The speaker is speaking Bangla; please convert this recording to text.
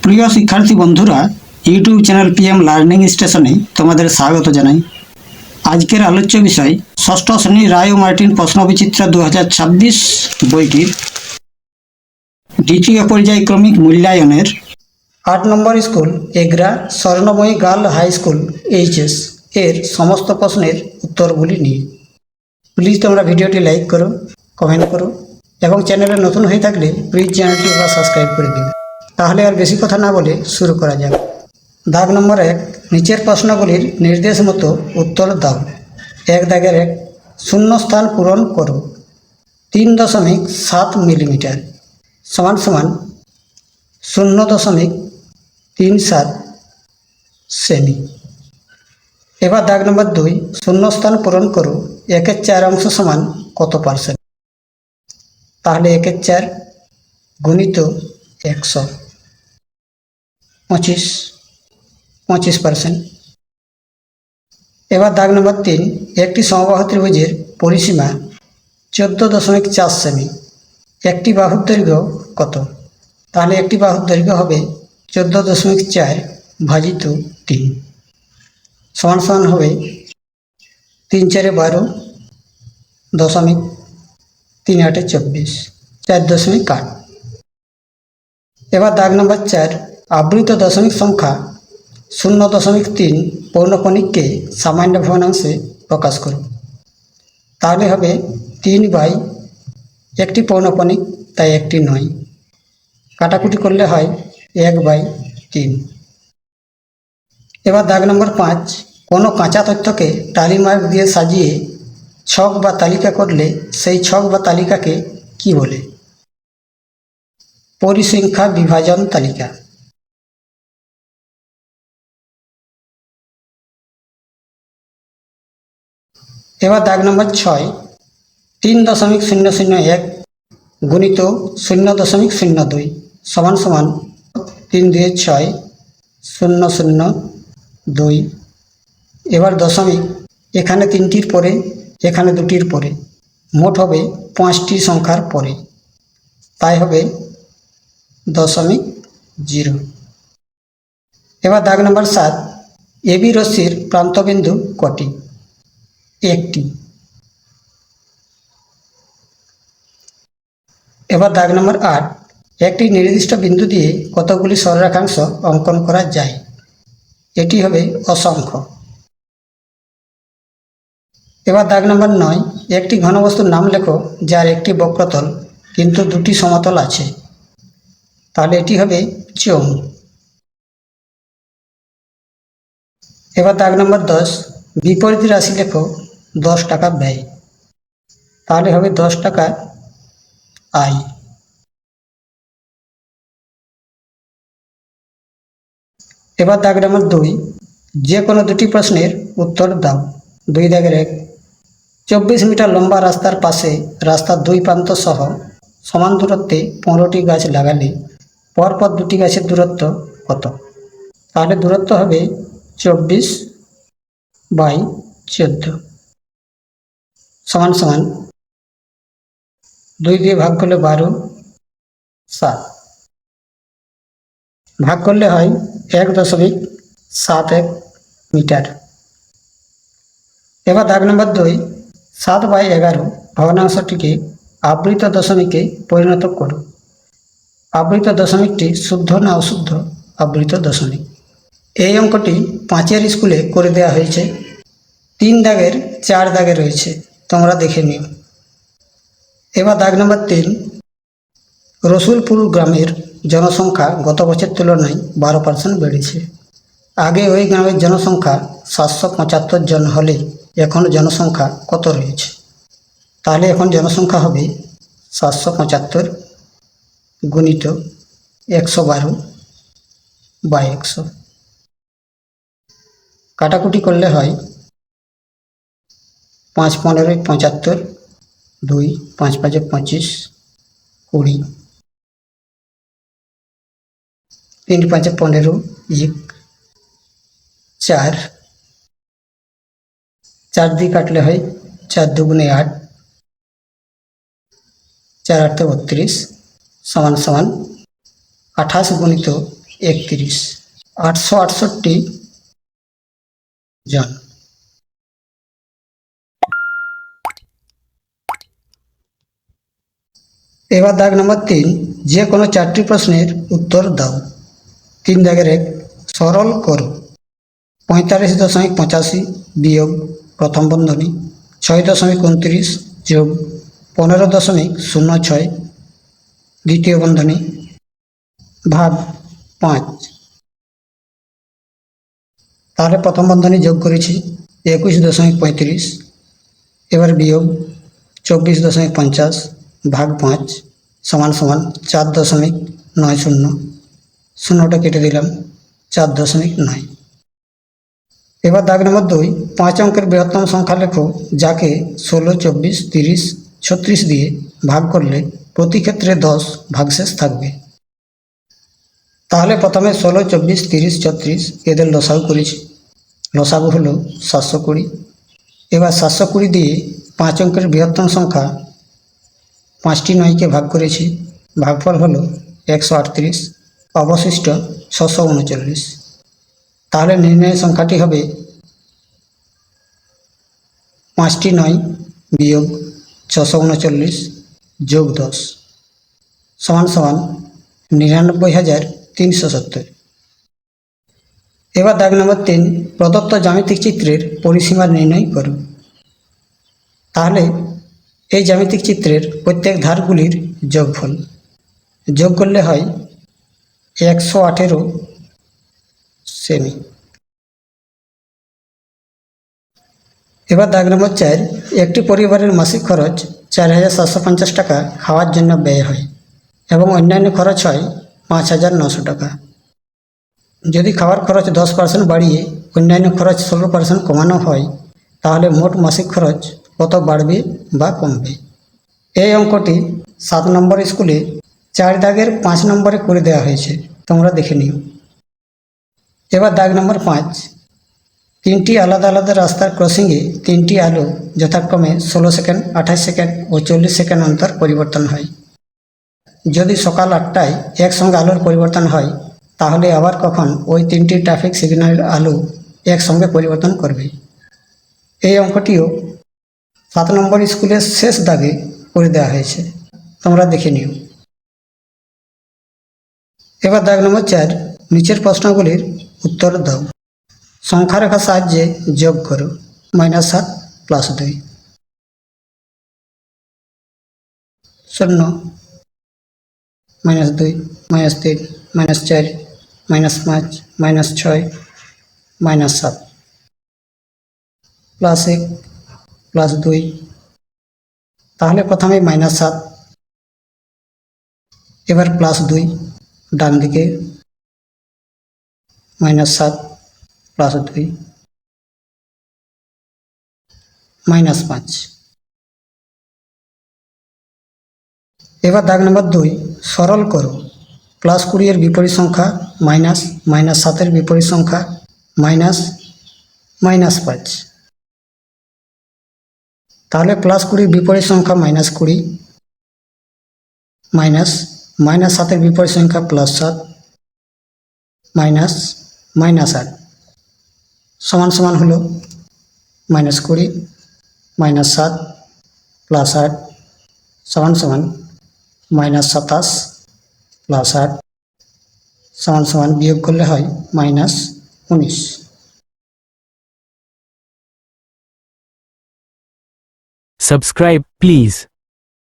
প্রিয় শিক্ষার্থী বন্ধুরা, ইউটিউব চ্যানেল পিএম লার্নিং স্টেশনে তোমাদের স্বাগত জানাই। আজকের আলোচ্য বিষয় ষষ্ঠ শ্রেণী রায় ও মার্টিন প্রশ্নবিচিত্রা 2026 বইটির দ্বিতীয় পর্যায়ক্রমিক মূল্যায়নের 8 নম্বর school Egra Swarnamoyee girl high school HS এর সমস্ত প্রশ্নের উত্তরগুলি নিয়ে। প্লিজ তোমরা ভিডিওটি লাইক করো, কমেন্ট করো এবং চ্যানেলে নতুন হয়ে থাকলে প্লিজ চ্যানেলটি সাবস্ক্রাইব করে দিও। তাহলে আর বেশি কথা না বলে শুরু করা যাক। দাগ নম্বর 1, নিচের প্রশ্নগুলির নির্দেশ মতো উত্তর দাও। 1 দাগের 1, শূন্য স্থান পূরণ করো। 3.7 মিলিমিটার সমান সমান 0.37 সেমি। এবার দাগ নম্বর 2, শূন্য স্থান পূরণ করো। 1/4 অংশ সমান কত পার্সেন্ট? তাহলে 1/4 গুণিত 100 25%। এবার দাগ নম্বর 3, একটি সমবাহু ত্রিভুজের পরিসীমা 14.4 সেমি। একটি বাহুর দৈর্ঘ্য কত? তাহলে একটি বাহুর দৈর্ঘ্য হবে 14.4 ভাজিত 3 সমান সমান হবে 3×4 = 12, 3×8 = 24, 4.8। এবার দাগ নম্বর 4, আবৃত দশমিক সংখ্যা 0.3 পৌনঃপুনিককে সামান্য ভগ্নাংশে প্রকাশ করো। তাহলে হবে 3 একটি পৌনঃপুনিক, তাই একটি নয়। কাটাকুটি করলে হয় 1/3। এবার দাগ নম্বর 5, কোনো কাঁচা তথ্যকে টালিমার্ক দিয়ে সাজিয়ে ছক বা তালিকা করলে সেই ছক বা তালিকাকে কি বলে? পরিসংখ্যা বিভাজন তালিকা। এবার দাগ নম্বর 6, 3.001 গুণিত 0.02 সমান সমান 3×2 = 0.02। এবার দশমিক এখানে 3টির পরে, এখানে 2টির পরে, মোট হবে 5টি সংখ্যার পরে, তাই হবে 0.0। এবার দাগ নম্বর 7, এবি রশ্মির প্রান্তবিন্দু কটি? 1টি। এবার দাগ নম্বর 8, একটি নির্দিষ্ট বিন্দু দিয়ে কতগুলি সরলরেখাংশ অঙ্কন করা যায়? এটি হবে অসংখ্য। এবার দাগ নম্বর 9, একটি ঘনবস্তুর নাম লেখো যার একটি বক্রতল কিন্তু 2টি সমতল আছে। তাহলে এটি হবে চোঙ। এবার দাগ নম্বর 10, বিপরীত রাশি লেখো 10 টাকা ব্যয়। তাহলে হবে 10 টাকা আয়। এবার দাগ নম্বর 2, যে কোনো 2টি প্রশ্নের উত্তর দাও। 2 দাগের 1, 24 মিটার লম্বা রাস্তার পাশে রাস্তার 2 প্রান্ত সহ সমান দূরত্বে 15টি গাছ লাগালে পরপর 2টি গাছের দূরত্ব কত? তাহলে দূরত্ব হবে 24/14 সমান সমান 2 দিয়ে ভাগ করলে 12, 7 ভাগ করলে হয় 1.71 মিটার। এবার দাগ নম্বর 2, 7/11 ভগ্নাংশটিকে আবৃত দশমিকে পরিণত করো। আবৃত দশমিকটি শুদ্ধ না অশুদ্ধ? আবৃত দশমিক। এই অঙ্কটি 5-এর স্কুলে করে দেওয়া হয়েছে। 3 দাগের 4 দাগে রয়েছে, তোমরা দেখে নিও। এবার দাগ নম্বর 3, রসুলপুর গ্রামের জনসংখ্যা গত বছর তুলনায় 12% বেড়েছে। আগে ওই গ্রামের জনসংখ্যা 775 জন হলে এখন জনসংখ্যা কত রয়েছে? তাহলে এখন জনসংখ্যা হবে 775 গুণিত 112/100। কাটাকুটি করলে হয় 5×15 = 75, 2 5×5 = 25, 20, 3×5 = 15, 1 4, 4 দিয়ে কাটলে হয় 4×2 = 8, 4×8 = 32 সমান সমান 28 গুণিত 31। 868 জন। এবার দাগ নম্বর 3, যে কোনো 4টি প্রশ্নের উত্তর দাও। 3 দাগের 1, সরল করো। 45.85 বিয়োগ প্রথম বন্ধনী 6.29 যোগ 15.06 দ্বিতীয় বন্ধনী ভাগ 5। তাহলে প্রথম বন্ধনী যোগ করেছি 21.35, এবার বিয়োগ 24.50 ভাগ 5 সমান সমান 4.90। শূন্যটা কেটে দিলাম, 4.9। এবার দাগ নম্বর 2, 5 অঙ্কের বৃহত্তম সংখ্যা লেখো যাকে 16, 24, 30, 36 দিয়ে ভাগ করলে প্রতি ক্ষেত্রে 10 ভাগশেষ থাকবে। তাহলে প্রথমে 16, 24, 30, 36 এদের লসাগু করেছি। লসাগু হলো 720। এবার 720 দিয়ে 5 অঙ্কের বৃহত্তম সংখ্যা 5টি 9কে ভাগ করেছি। ভাগফল হলো 138, অবশিষ্ট 639। তাহলে নির্ণয় সংখ্যাটি হবে 5টি 9 বিয়োগ 639 যোগ 10 সমান সমান 99,370। এবার দাগ নম্বর 3, প্রদত্ত জ্যামিতিক চিত্রের পরিসীমা নির্ণয় করো। তাহলে এই জ্যামিতিক চিত্রের প্রত্যেক ধারগুলির যোগফল যোগ করলে হয় 118 সেমি। এবার দাগ নম্বর 4, একটি পরিবারের মাসিক খরচ 4,750 টাকা খাওয়ার জন্য ব্যয় হয় এবং অন্যান্য খরচ হয় 5,900 টাকা। যদি খাওয়ার খরচ 10% বাড়িয়ে অন্যান্য খরচ 16% কমানো হয় তাহলে মোট মাসিক খরচ কত বাড়বে বা কমবে? এই অঙ্কটি 7 নম্বর স্কুলে 4 দাগের 5 নম্বরে করে দেওয়া হয়েছে, তোমরা দেখে নিও। এবার দাগ নম্বর 5, 3টি আলাদা আলাদা রাস্তার ক্রসিংয়ে 3টি আলো যথাক্রমে 16 সেকেন্ড, 28 সেকেন্ড ও 40 সেকেন্ড অন্তর পরিবর্তন হয়। যদি সকাল 8টায় একসঙ্গে আলোর পরিবর্তন হয় তাহলে আবার কখন ওই 3টি ট্রাফিক সিগন্যালের আলো একসঙ্গে পরিবর্তন করবে? এই অঙ্কটিও 7 নম্বর স্কুলের শেষ দাগে করে দেওয়া হয়েছে, তোমরা দেখে নিও। এবার দাগ নম্বর 4, নিচের প্রশ্নগুলির উত্তর দাও। সংখ্যারেখার সাহায্যে যোগ করো। -7 + 2 0, -2, -3, -4, -5, -6, -7 +1 +2। তাহলে প্রথমে -7, এবার +2 ডান দিকে, -7 +2 -5। এবার দাগ নম্বর 2, সরল করো। +20 এর বিপরীত সংখ্যা মাইনাস, -7 এর বিপরীত সংখ্যা মাইনাস, -5। তাহলে +20 বিপরীত সংখ্যা -20, মাইনাস, -7 এর বিপরীত সংখ্যা +7, মাইনাস, -8 সমান সমান হলো -20, -7 +8 সমান সমান -27 +8 সমান সমান বিয়োগ করলে হয় -19। Subscribe, please.